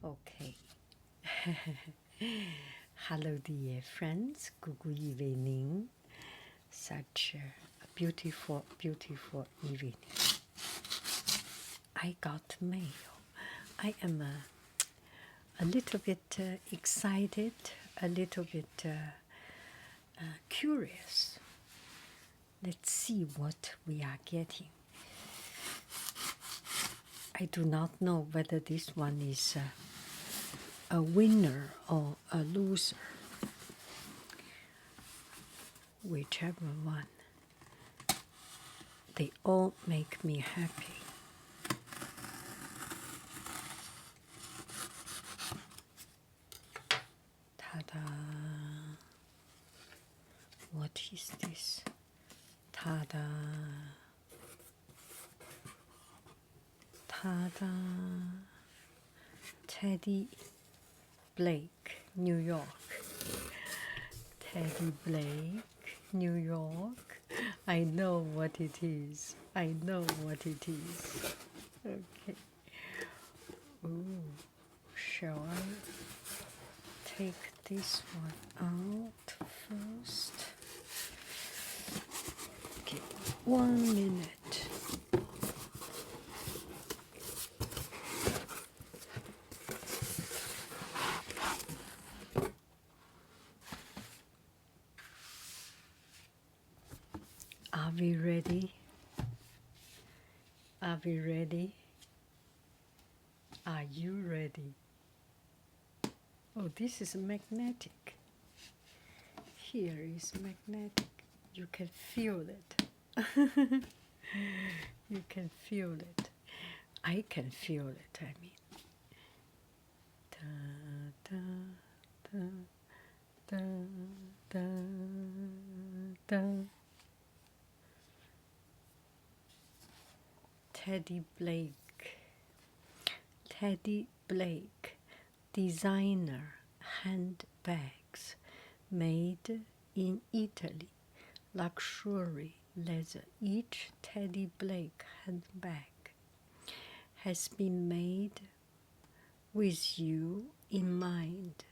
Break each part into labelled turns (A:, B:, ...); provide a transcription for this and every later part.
A: Okay. Hello, dear friends. Good evening. Such a beautiful, beautiful evening. I got mail. I am a little bit excited, a little bit curious. Let's see what we are getting. I do not know whether this one is a winner or a loser. Whichever one. They all make me happy. Ta-da! What is this? Ta-da! Ta-da! Teddy Blake, New York. Teddy Blake, New York. I know what it is. I know what it is. Okay. Ooh, shall I take this one out first? Okay, 1 minute. Are we ready? Are we ready? Are you ready? Oh, this is magnetic. Here is magnetic. You can feel it. You can feel it. I can feel it, I mean. Da, da, da, da, da, da. Teddy Blake. Teddy Blake. Designer handbags made in Italy. Luxury leather. Each Teddy Blake handbag has been made with you in mind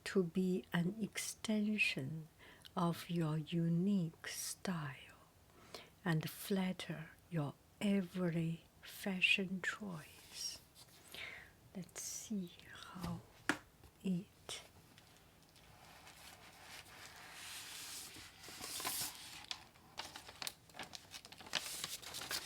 A: to be an extension of your unique style and flatter your every fashion choice. Let's see how it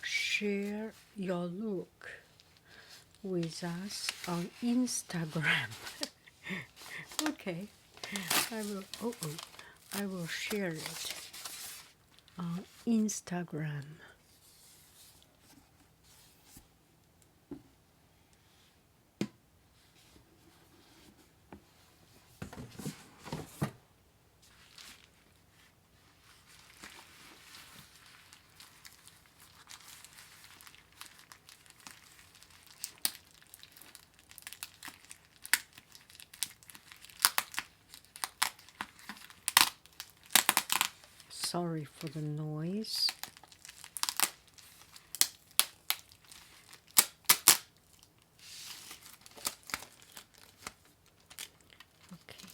A: share your look with us on Instagram. Okay, I will share it on Instagram. Sorry for the noise. Okay.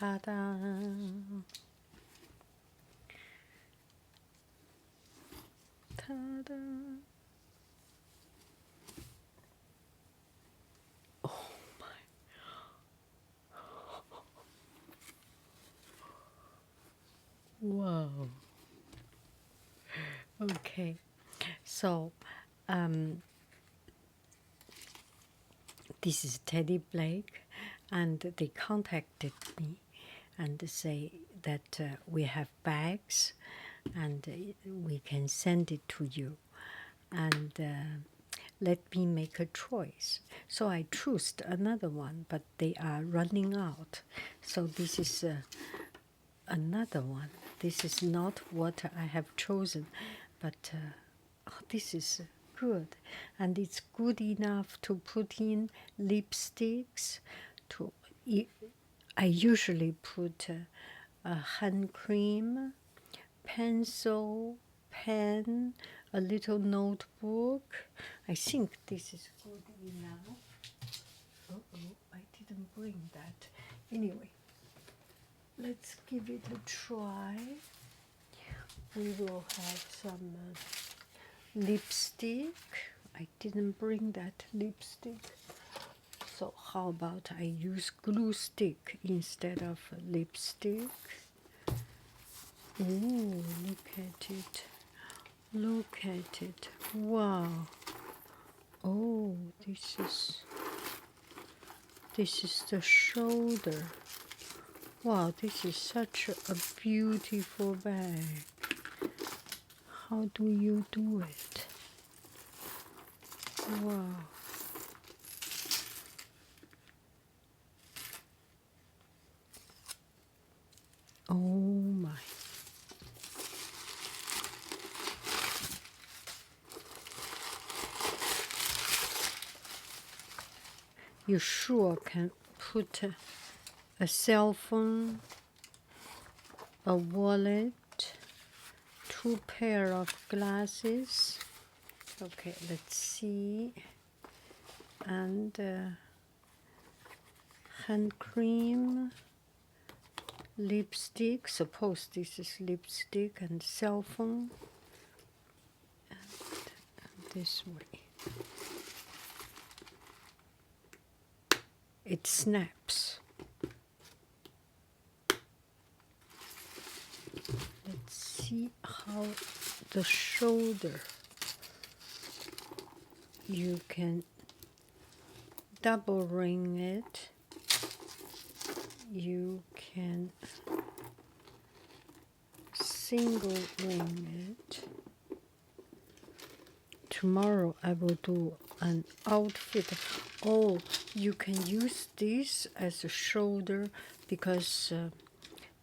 A: Ta-da! Ta-da! Oh my! Wow! Okay, so this is Teddy Blake, and they contacted me and say that we have bags and we can send it to you, and let me make a choice. So I chose another one, but they are running out. So this is another one. This is not what I have chosen, but this is good, and it's good enough to put in lipsticks. I usually put a hand cream, pencil, pen, a little notebook. I think this is good enough. I didn't bring that. Anyway, let's give it a try. We will have some lipstick. I didn't bring that lipstick. So how about I use glue stick instead of lipstick? Ooh, look at it. Look at it. Wow. Oh, this is the shoulder. Wow, this is such a beautiful bag. How do you do it? Wow. Oh my. You sure can put a cell phone, a wallet, 2 pair of glasses. Okay, let's see. And hand cream, lipstick. Suppose this is lipstick and cell phone. And this way. It snaps. Let's see how the shoulder, you can double ring it, you can single ring it. Tomorrow I will do an outfit. Oh, you can use this as a shoulder because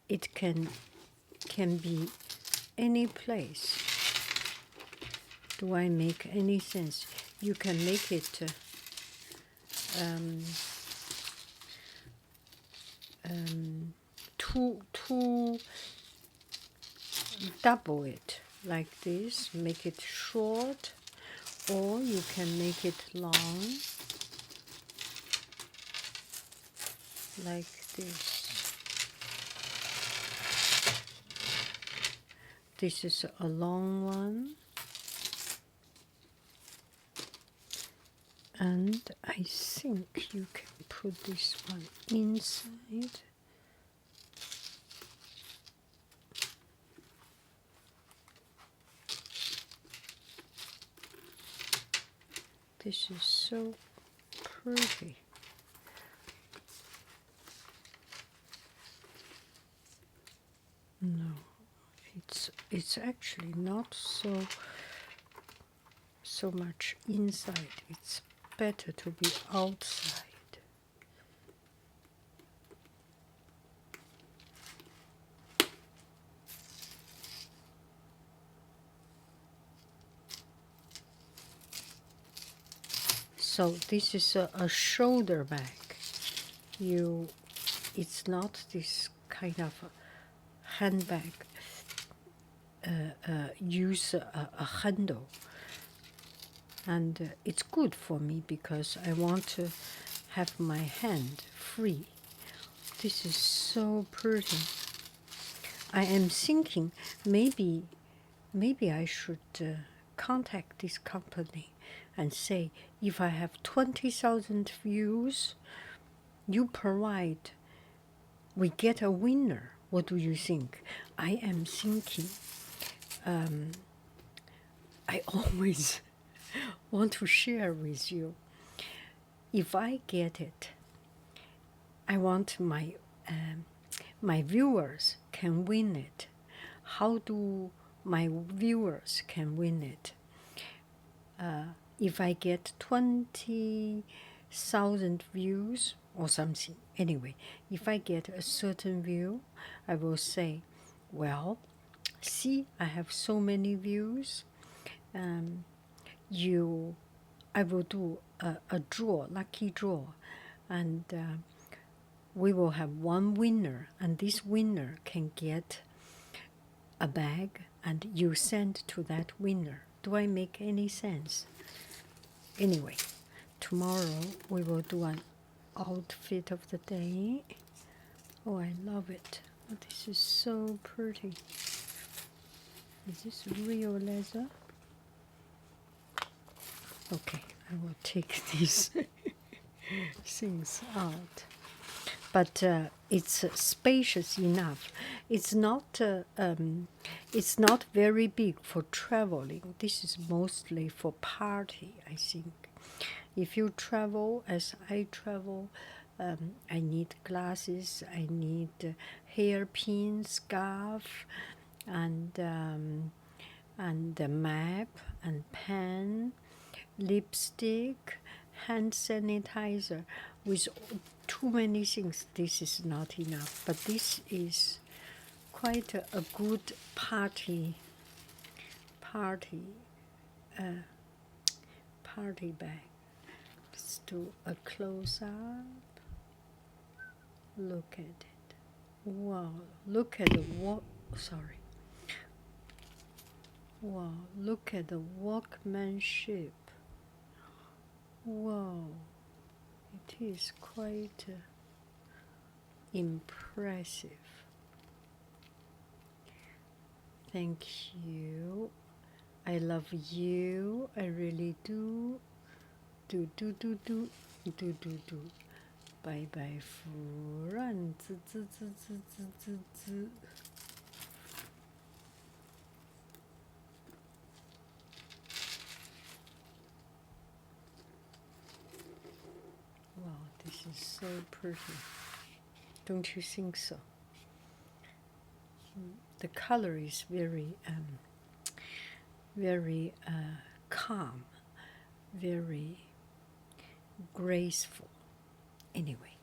A: it can be any place. Do I make any sense? You can make it two double it like this, make it short, or you can make it long like this. This is a long one, and I think you can put this one inside. This is so pretty. No, it's actually not so much inside. It's better to be outside. So this is a shoulder bag. It's not this kind of handbag. Use a handle, and it's good for me because I want to have my hand free. This is so pretty. I am thinking maybe I should contact this company and say, if I have 20,000 views, you provide, we get a winner. What do you think? I am thinking, I always want to share with you. if I get it, I want my my viewers can win it. How do my viewers can win it? If I get 20,000 views or something, anyway, if I get a certain view, I will say, well, see, I have so many views. I will do a draw, lucky draw, and we will have one winner, and this winner can get a bag, and you send to that winner. Do I make any sense? Anyway, tomorrow we will do an outfit of the day. Oh, I love it. Oh, this is so pretty. Is this real leather? Okay, I will take these things out. But it's spacious enough. It's not very big for traveling. This is mostly for party, I think. If you travel, as I travel, I need glasses. I need hairpin, scarf, and a map and pen, lipstick, hand sanitizer. With too many things, this is not enough. But this is quite a good party bag. Let's do a close up. Look at it. Wow! Look at the Sorry. Wow! Look at the workmanship. Wow! It is quite impressive. Thank you. I love you. I really do. Do. Bye bye, 夫人。Wow, this is so pretty. Don't you think so? The color is very calm, very graceful. Anyway,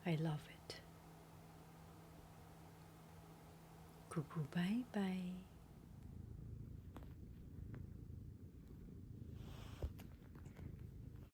A: I love it. Cuckoo, bye bye.